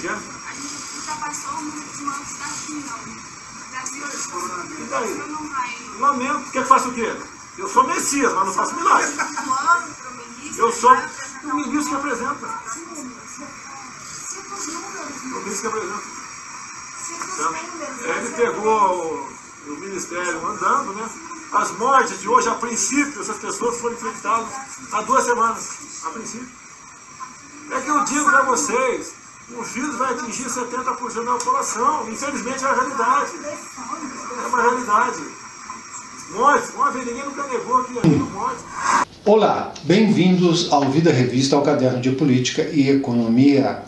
quê? A gente ultrapassou os mandos da China. O Brasil, E daí? não vai. Lamento. Quer que faça o quê? Eu sou Messias, mas não faço milagre. Um ano para o ministro. Eu sou o ministro que apresenta. O ministro que apresenta. Ele pegou o ministério andando, né? As mortes de hoje, a princípio, essas pessoas foram infectadas há 2 semanas. A princípio. É que eu digo para vocês, o vírus vai atingir 70% da população. Infelizmente é a realidade. É uma realidade. Morte, uma vez ninguém nunca negou que havia morte. Olá, bem-vindos ao Vida Revista, ao Caderno de Política e Economia.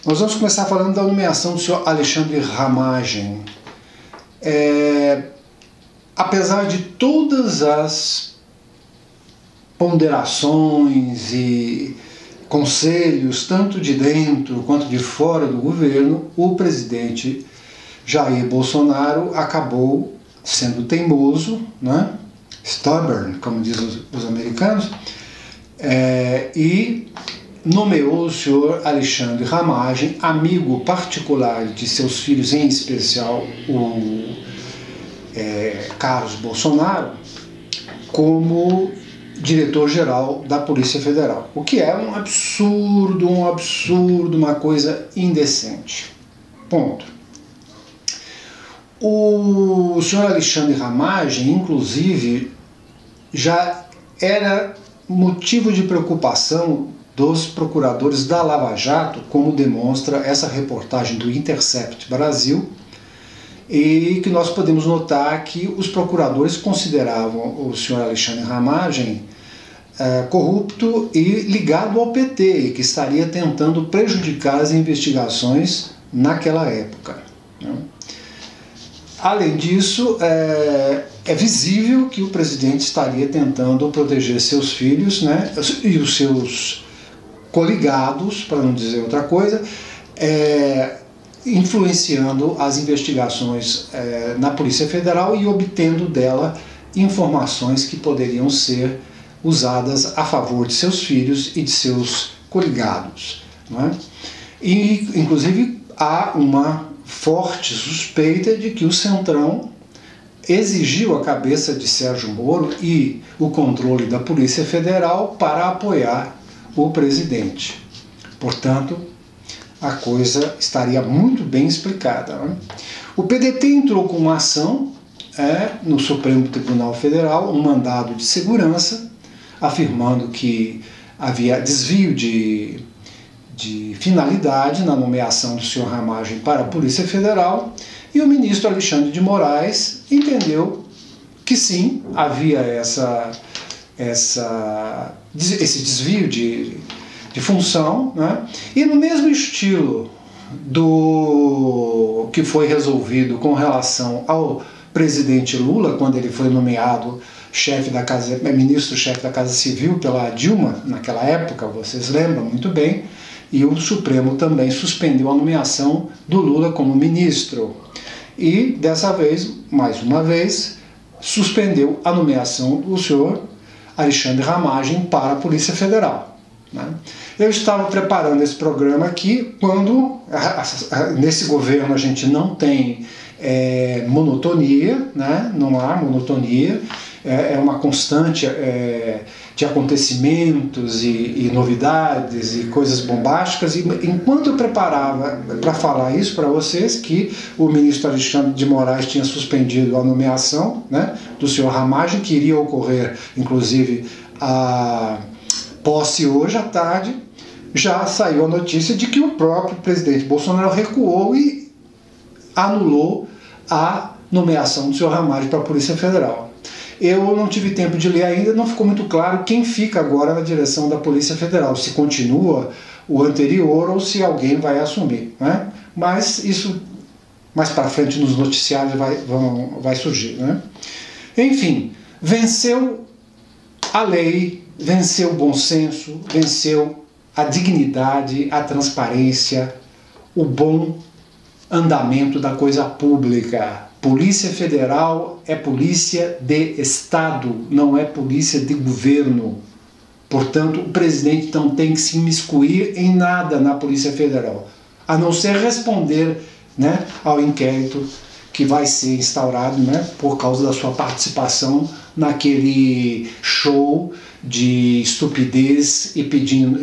Nós vamos começar falando da nomeação do senhor Alexandre Ramagem. Apesar de todas as ponderações e conselhos, tanto de dentro quanto de fora do governo, o presidente Jair Bolsonaro acabou sendo teimoso, né? Stubborn, como dizem os americanos, e nomeou o senhor Alexandre Ramagem, amigo particular de seus filhos, em especial o Carlos Bolsonaro, como diretor-geral da Polícia Federal, o que é um absurdo, uma coisa indecente. Ponto. O senhor Alexandre Ramagem, inclusive, já era motivo de preocupação dos procuradores da Lava Jato, como demonstra essa reportagem do Intercept Brasil, e que nós podemos notar que os procuradores consideravam o senhor Alexandre Ramagem corrupto e ligado ao PT, e que estaria tentando prejudicar as investigações naquela época, né? Além disso, é visível que o presidente estaria tentando proteger seus filhos, né, e os seus coligados, para não dizer outra coisa, influenciando as investigações na Polícia Federal e obtendo dela informações que poderiam ser usadas a favor de seus filhos e de seus coligados, não é? E, inclusive, há uma forte suspeita de que o Centrão exigiu a cabeça de Sérgio Moro e o controle da Polícia Federal para apoiar o presidente. Portanto, a coisa estaria muito bem explicada, né? O PDT entrou com uma ação no Supremo Tribunal Federal, um mandado de segurança, afirmando que havia desvio de finalidade na nomeação do senhor Ramagem para a Polícia Federal, e o ministro Alexandre de Moraes entendeu que sim, havia esse desvio de função, né? E no mesmo estilo do que foi resolvido com relação ao presidente Lula, quando ele foi nomeado ministro-chefe da Casa Civil pela Dilma, naquela época, vocês lembram muito bem, e o Supremo também suspendeu a nomeação do Lula como ministro. E, dessa vez, mais uma vez, suspendeu a nomeação do senhor Alexandre Ramagem para a Polícia Federal, né? Eu estava preparando esse programa aqui quando, nesse governo, a gente não tem monotonia, né? Não há monotonia, é uma constante de acontecimentos e novidades e coisas bombásticas. E enquanto eu preparava para falar isso para vocês, que o ministro Alexandre de Moraes tinha suspendido a nomeação, né, do senhor Ramagem, que iria ocorrer, inclusive, a posse hoje à tarde, já saiu a notícia de que o próprio presidente Bolsonaro recuou e anulou a nomeação do senhor Ramagem para a Polícia Federal. Eu não tive tempo de ler ainda, não ficou muito claro quem fica agora na direção da Polícia Federal, se continua o anterior ou se alguém vai assumir, né? Mas isso mais para frente nos noticiários vai surgir, né? Enfim, venceu a lei, venceu o bom senso, venceu a dignidade, a transparência, o bom andamento da coisa pública. Polícia Federal é polícia de Estado, não é polícia de governo. Portanto, o presidente não tem que se imiscuir em nada na Polícia Federal. a não ser responder, né, ao inquérito que vai ser instaurado, né, por causa da sua participação naquele show de estupidez e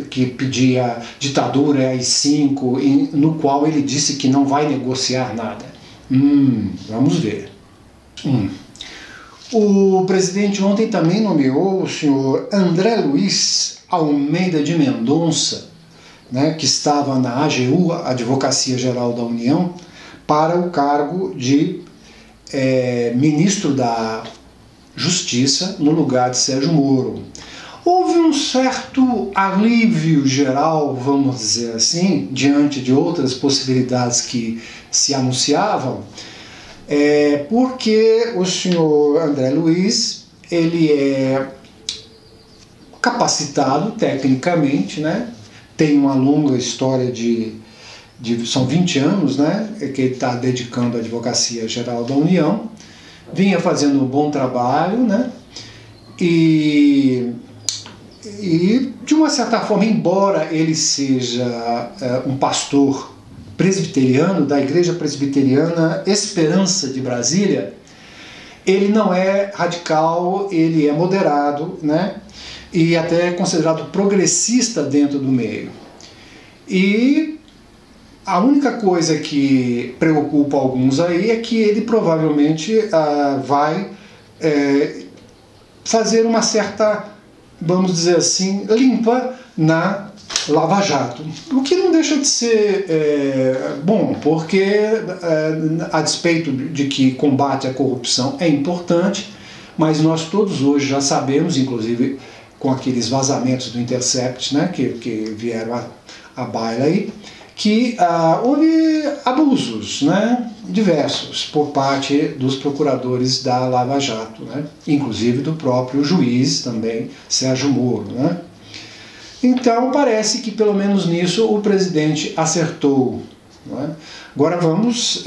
que pedia ditadura AI-5, no qual ele disse que não vai negociar nada. Vamos ver. O presidente ontem também nomeou o senhor André Luiz Almeida de Mendonça, né, que estava na AGU, Advocacia Geral da União, para o cargo de ministro da Justiça no lugar de Sérgio Moro. Houve um certo alívio geral, vamos dizer assim, diante de outras possibilidades que se anunciavam, porque o senhor André Luiz, ele é capacitado tecnicamente, né? Tem uma longa história são 20 anos, né, que ele está dedicando à Advocacia Geral da União, vinha fazendo um bom trabalho, né, e de uma certa forma, embora ele seja um pastor presbiteriano, da Igreja Presbiteriana Esperança de Brasília, ele não é radical, ele é moderado, né, e até é considerado progressista dentro do meio. E a única coisa que preocupa alguns aí é que ele provavelmente vai fazer uma certa, vamos dizer assim, limpa na Lava Jato. O que não deixa de ser bom, porque a despeito de que combate à corrupção é importante, mas nós todos hoje já sabemos, inclusive com aqueles vazamentos do Intercept, né, que vieram à baila aí, que houve abusos, né, diversos por parte dos procuradores da Lava Jato, né, inclusive do próprio juiz também, Sérgio Moro, né. Então parece que pelo menos nisso o presidente acertou, né. Agora vamos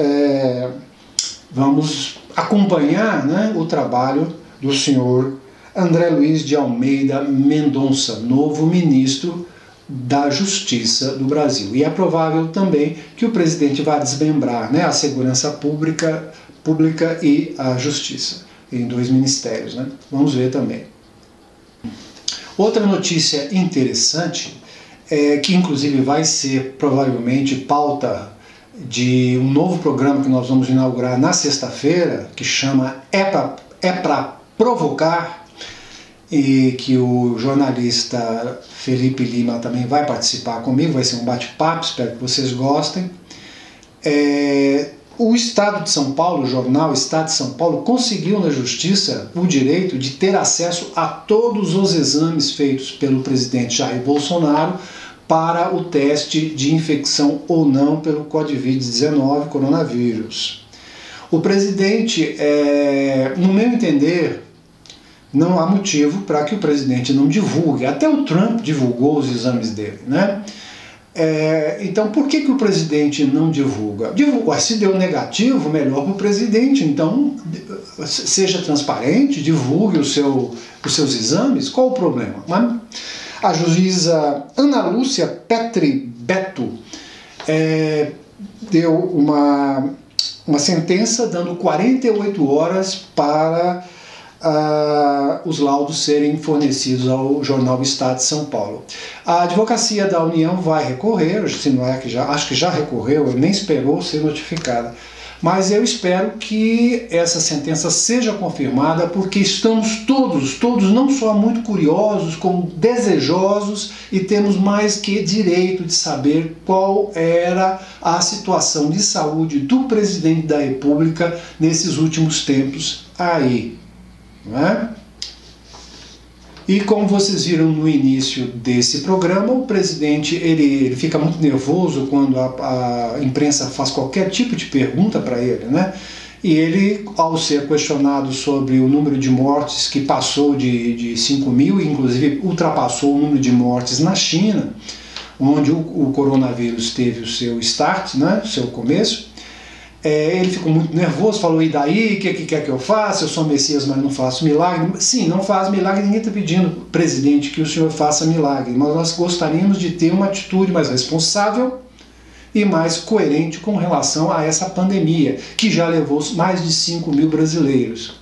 acompanhar, né, o trabalho do senhor André Luiz de Almeida Mendonça, novo ministro da Justiça do Brasil. E é provável também que o presidente vá desmembrar, né, a segurança pública e a justiça, em 2 ministérios, né? Vamos ver também. Outra notícia interessante, que inclusive vai ser provavelmente pauta de um novo programa que nós vamos inaugurar na sexta-feira, que chama É Pra Provocar, e que o jornalista Felipe Lima também vai participar comigo, vai ser um bate-papo, espero que vocês gostem. O Estado de São Paulo, o jornal Estado de São Paulo, conseguiu na Justiça o direito de ter acesso a todos os exames feitos pelo presidente Jair Bolsonaro para o teste de infecção ou não pelo Covid-19, coronavírus. O presidente, no meu entender, não há motivo para que o presidente não divulgue. Até o Trump divulgou os exames dele, né? Então, por que o presidente não divulga? Se deu negativo, melhor para o presidente. Então, seja transparente, divulgue os seus exames. Qual o problema? A juíza Ana Lúcia Petri Beto deu uma sentença dando 48 horas para os laudos serem fornecidos ao jornal Estado de São Paulo. A Advocacia da União vai recorrer, se não é que acho que já recorreu, nem esperou ser notificada, mas eu espero que essa sentença seja confirmada, porque estamos todos não só muito curiosos, como desejosos, e temos mais que direito de saber qual era a situação de saúde do presidente da República nesses últimos tempos aí. Não é? E como vocês viram no início desse programa, o presidente ele fica muito nervoso quando a imprensa faz qualquer tipo de pergunta para ele, né? E ele, ao ser questionado sobre o número de mortes, que passou de 5 mil, inclusive ultrapassou o número de mortes na China, onde o coronavírus teve o seu start, né? O seu começo, ele ficou muito nervoso, falou: e daí, o que quer que eu faça? Eu sou Messias, mas não faço milagre. Sim, não faz milagre, ninguém está pedindo, presidente, que o senhor faça milagre, mas nós gostaríamos de ter uma atitude mais responsável e mais coerente com relação a essa pandemia, que já levou mais de 5 mil brasileiros.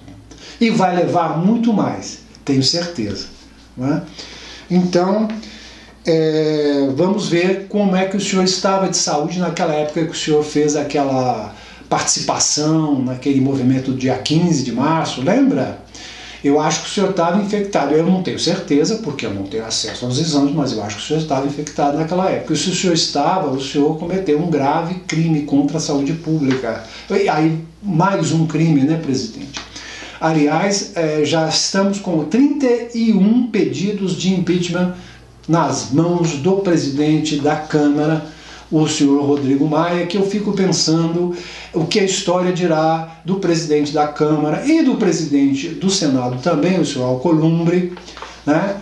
E vai levar muito mais, tenho certeza. Não é? Então, vamos ver como é que o senhor estava de saúde naquela época que o senhor fez aquela participação naquele movimento do dia 15 de março, lembra? Eu acho que o senhor estava infectado. Eu não tenho certeza, porque eu não tenho acesso aos exames, mas eu acho que o senhor estava infectado naquela época. E se o senhor estava, o senhor cometeu um grave crime contra a saúde pública. E aí, mais um crime, né, presidente? Aliás, já estamos com 31 pedidos de impeachment nas mãos do presidente da Câmara, o senhor Rodrigo Maia, que eu fico pensando o que a história dirá do presidente da Câmara e do presidente do Senado também, o senhor Alcolumbre, né?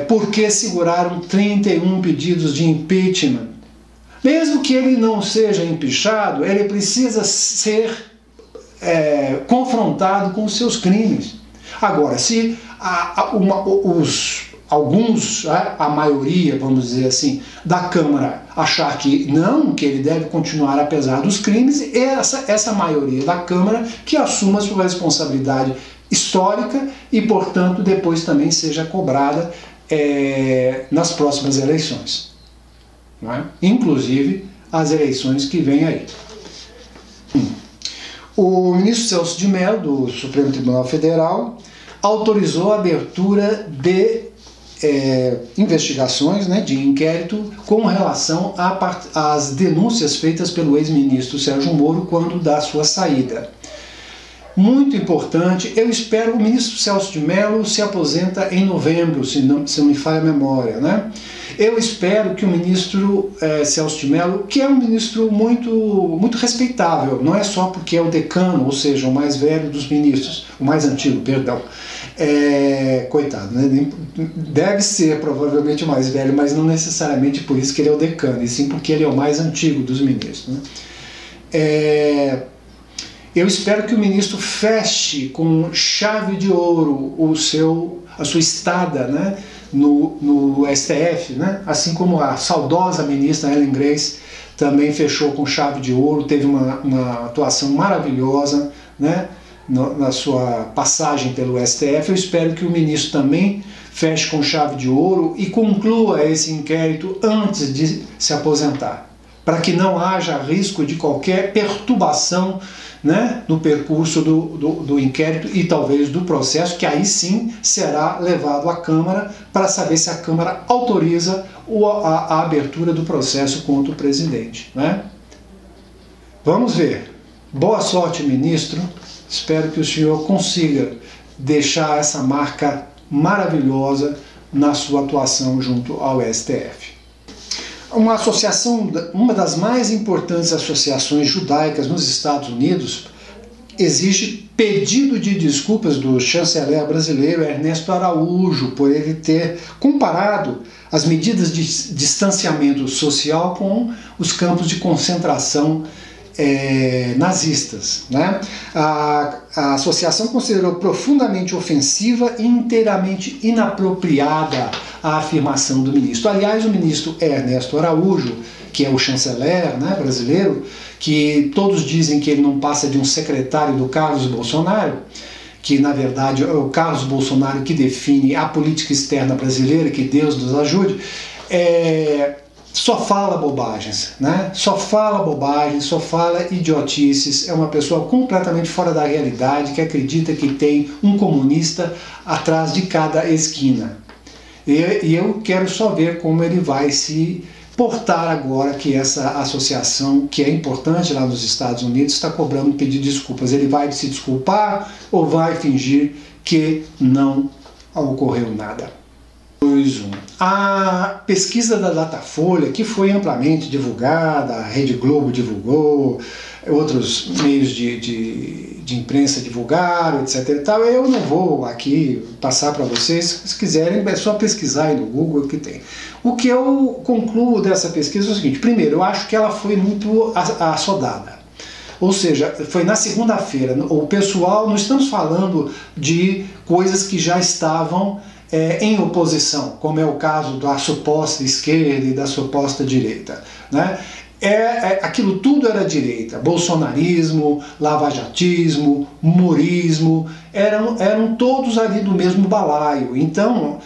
Porque seguraram 31 pedidos de impeachment. Mesmo que ele não seja impeachado, ele precisa ser confrontado com os seus crimes. Agora, se a maioria, vamos dizer assim, da Câmara achar que não, que ele deve continuar apesar dos crimes, essa maioria da Câmara que assuma a sua responsabilidade histórica e, portanto, depois também seja cobrada nas próximas eleições. Não é? Inclusive as eleições que vêm aí. O ministro Celso de Mello, do Supremo Tribunal Federal, autorizou a abertura de investigações, né, de inquérito com relação às denúncias feitas pelo ex-ministro Sérgio Moro quando da sua saída. Muito importante, eu espero, o ministro Celso de Mello se aposenta em novembro, se não me falha a memória, né? Eu espero que o ministro Celso de Mello, que é um ministro muito respeitável, não é só porque é o decano, ou seja, o mais velho dos ministros, o mais antigo, perdão, coitado, né? Deve ser provavelmente o mais velho, mas não necessariamente por isso que ele é o decano, e sim porque ele é o mais antigo dos ministros, né? Eu espero que o ministro feche com chave de ouro a sua estada, né, no STF, né, assim como a saudosa ministra Ellen Grace também fechou com chave de ouro, teve uma atuação maravilhosa, né, na sua passagem pelo STF. Eu espero que o ministro também feche com chave de ouro e conclua esse inquérito antes de se aposentar, para que não haja risco de qualquer perturbação, né, no percurso do inquérito e talvez do processo, que aí sim será levado à Câmara para saber se a Câmara autoriza a abertura do processo contra o presidente, né? Vamos ver. Boa sorte, ministro. Espero que o senhor consiga deixar essa marca maravilhosa na sua atuação junto ao STF. Uma associação, uma das mais importantes associações judaicas nos Estados Unidos, exige pedido de desculpas do chanceler brasileiro Ernesto Araújo por ele ter comparado as medidas de distanciamento social com os campos de concentração nazistas, né? A associação considerou profundamente ofensiva e inteiramente inapropriada a afirmação do ministro. Aliás, o ministro Ernesto Araújo, que é o chanceler, né, brasileiro, que todos dizem que ele não passa de um secretário do Carlos Bolsonaro, que na verdade é o Carlos Bolsonaro que define a política externa brasileira, que Deus nos ajude, só fala bobagens, né? Só fala bobagens, só fala idiotices, é uma pessoa completamente fora da realidade, que acredita que tem um comunista atrás de cada esquina. E eu quero só ver como ele vai se portar agora que essa associação, que é importante lá nos Estados Unidos, está cobrando um pedido de desculpas. Ele vai se desculpar ou vai fingir que não ocorreu nada? 2, 1. A pesquisa da Datafolha, que foi amplamente divulgada, a Rede Globo divulgou, outros meios de imprensa divulgaram, etc. e tal. Eu não vou aqui passar para vocês, se quiserem é só pesquisar aí no Google que tem. O que eu concluo dessa pesquisa é o seguinte: primeiro, eu acho que ela foi muito assodada. Ou seja, foi na segunda-feira. O pessoal, não estamos falando de coisas que já estavam em oposição, como é o caso da suposta esquerda e da suposta direita, né? aquilo tudo era direita, bolsonarismo, lavajatismo, morismo, eram todos ali do mesmo balaio. Então,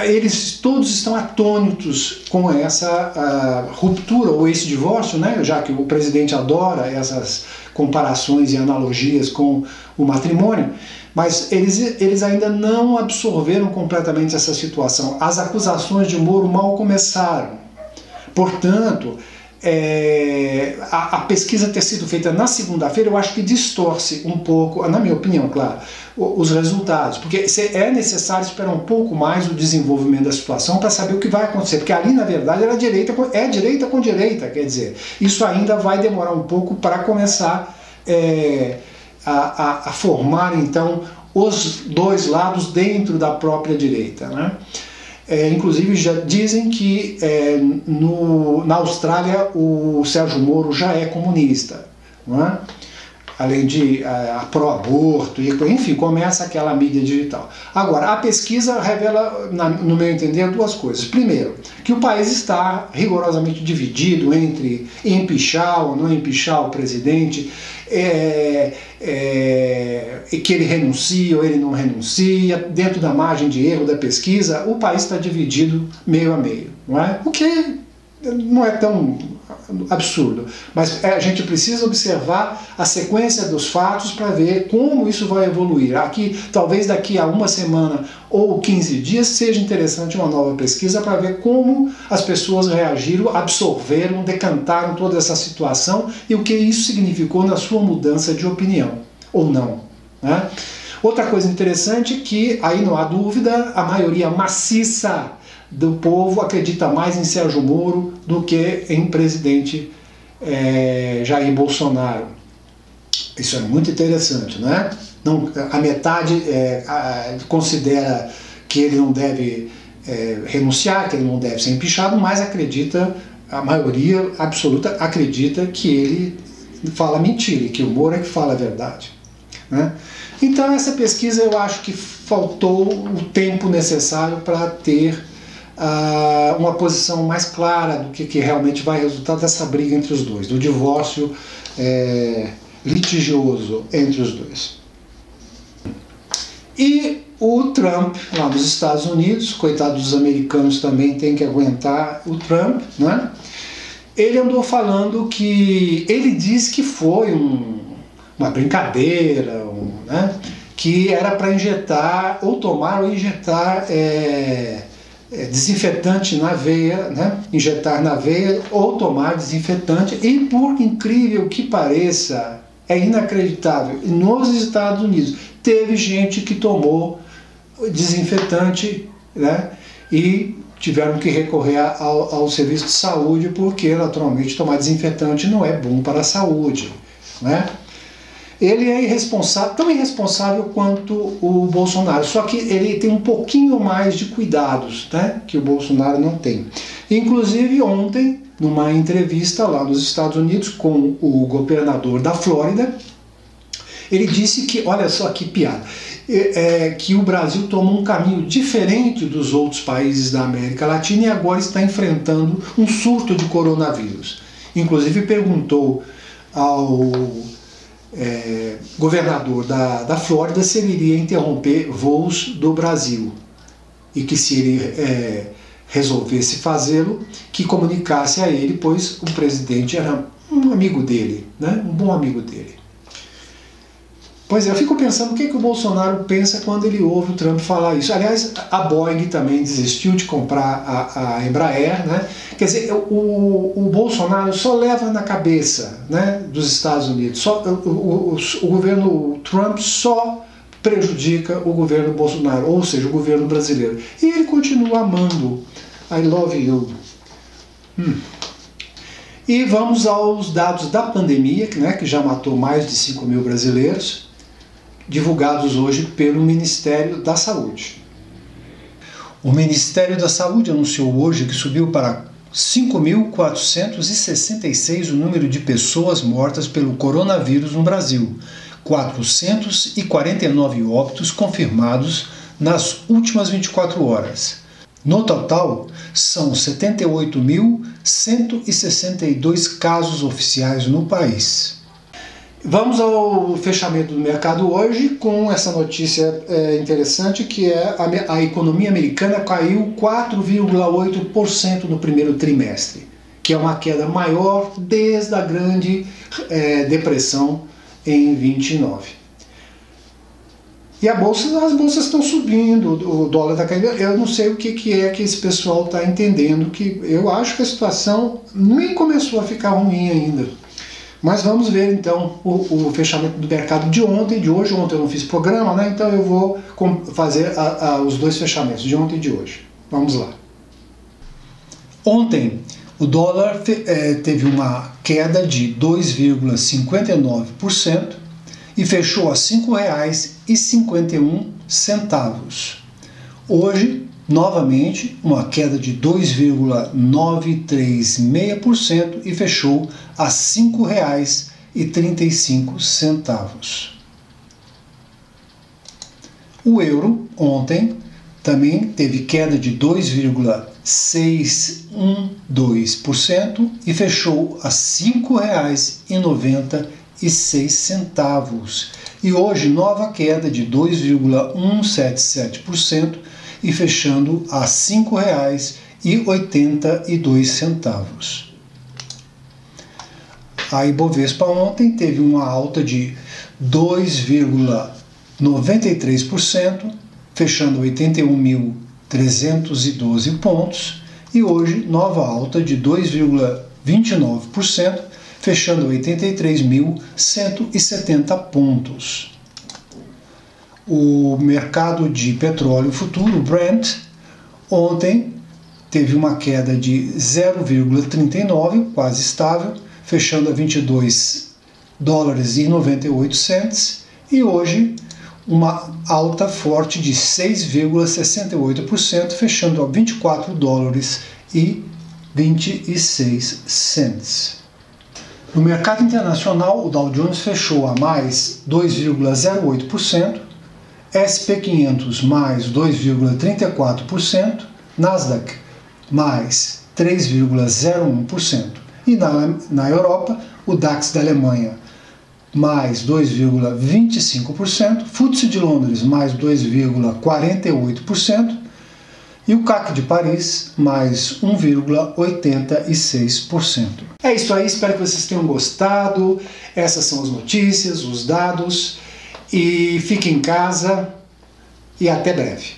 eles todos estão atônitos com essa ruptura ou esse divórcio, né? Já que o presidente adora essas comparações e analogias com o matrimônio, mas eles ainda não absorveram completamente essa situação. As acusações de Moro mal começaram. Portanto, a pesquisa ter sido feita na segunda-feira, eu acho que distorce um pouco, na minha opinião, claro, os resultados, porque é necessário esperar um pouco mais o desenvolvimento da situação para saber o que vai acontecer, porque ali, na verdade, direita com direita, quer dizer, isso ainda vai demorar um pouco para começar a formar, então, os dois lados dentro da própria direita, né? Inclusive já dizem que na Austrália o Sérgio Moro já é comunista, não é? Além de pró-aborto, enfim, começa aquela mídia digital. Agora, a pesquisa revela, no meu entender, duas coisas. Primeiro, que o país está rigorosamente dividido entre empichar ou não empichar o presidente, que ele renuncia ou ele não renuncia, dentro da margem de erro da pesquisa, o país está dividido meio a meio, não é? O que não é tão absurdo, mas a gente precisa observar a sequência dos fatos para ver como isso vai evoluir. Talvez daqui a uma semana ou 15 dias seja interessante uma nova pesquisa para ver como as pessoas reagiram, absorveram, decantaram toda essa situação e o que isso significou na sua mudança de opinião, ou não, né? Outra coisa interessante é que, aí não há dúvida, a maioria maciça do povo acredita mais em Sérgio Moro do que em presidente Jair Bolsonaro. Isso é muito interessante, né? A metade considera que ele não deve renunciar, que ele não deve ser empichado, mas a maioria absoluta acredita que ele fala mentira e que o Moro é que fala a verdade, né? Então essa pesquisa eu acho que faltou o tempo necessário para ter uma posição mais clara do que realmente vai resultar dessa briga entre os dois, do divórcio litigioso entre os dois. E o Trump, lá nos Estados Unidos, coitado dos americanos também tem que aguentar o Trump, né? Ele andou falando que, ele disse que foi uma brincadeira, né? Que era para injetar, ou tomar ou injetar desinfetante na veia, né? Injetar na veia ou tomar desinfetante, e por incrível que pareça, é inacreditável, nos Estados Unidos teve gente que tomou desinfetante, né? E tiveram que recorrer ao serviço de saúde, porque naturalmente tomar desinfetante não é bom para a saúde, né? Ele é irresponsável, tão irresponsável quanto o Bolsonaro, só que ele tem um pouquinho mais de cuidados, né, que o Bolsonaro não tem. Inclusive ontem, numa entrevista lá nos Estados Unidos com o governador da Flórida, ele disse que, olha só que piada, que o Brasil tomou um caminho diferente dos outros países da América Latina e agora está enfrentando um surto de coronavírus. Inclusive perguntou ao governador da Flórida se ele iria interromper voos do Brasil e que, se ele resolvesse fazê-lo, que comunicasse a ele, pois o presidente era um amigo dele, né? Um bom amigo dele. Pois é, eu fico pensando o que o Bolsonaro pensa quando ele ouve o Trump falar isso. Aliás, a Boeing também desistiu de comprar a Embraer, né? Quer dizer, o Bolsonaro só leva na cabeça, né, dos Estados Unidos. O governo Trump só prejudica o governo Bolsonaro, ou seja, o governo brasileiro. E ele continua amando. I love you. E vamos aos dados da pandemia, né, que já matou mais de 5 mil brasileiros, divulgados hoje pelo Ministério da Saúde. O Ministério da Saúde anunciou hoje que subiu para 5.466 o número de pessoas mortas pelo coronavírus no Brasil, 449 óbitos confirmados nas últimas 24 horas. No total, são 78.162 casos oficiais no país. Vamos ao fechamento do mercado hoje com essa notícia interessante, que é a economia americana caiu 4,8% no primeiro trimestre, que é uma queda maior desde a grande depressão em 29. E as bolsas estão subindo, o dólar está caindo. Eu não sei o que é que esse pessoal está entendendo, que eu acho que a situação nem começou a ficar ruim ainda. Mas vamos ver então o fechamento do mercado de ontem e de hoje. Ontem eu não fiz programa, né? Então eu vou fazer os dois fechamentos, de ontem e de hoje. Vamos lá. Ontem o dólar teve uma queda de 2,59% e fechou a R$ 5,51. Hoje, novamente, uma queda de 2,936% e fechou a R$ 5,35. O euro ontem também teve queda de 2,612% e fechou a R$ 5,96. E hoje nova queda de 2,177% e fechando a R$ 5,82. A Ibovespa ontem teve uma alta de 2,93%, fechando 81.312 pontos, e hoje nova alta de 2,29%, fechando 83.170 pontos. O mercado de petróleo futuro, Brent, ontem teve uma queda de 0,39, quase estável, fechando a $22,98, e hoje uma alta forte de 6,68%, fechando a $24,26. No mercado internacional, o Dow Jones fechou a mais 2,08%, SP 500 mais 2,34%, Nasdaq mais 3,01%. E na Europa, o DAX da Alemanha mais 2,25%, FTSE de Londres mais 2,48%, e o CAC de Paris mais 1,86%. É isso aí, espero que vocês tenham gostado. Essas são as notícias, os dados, e fique em casa e até breve.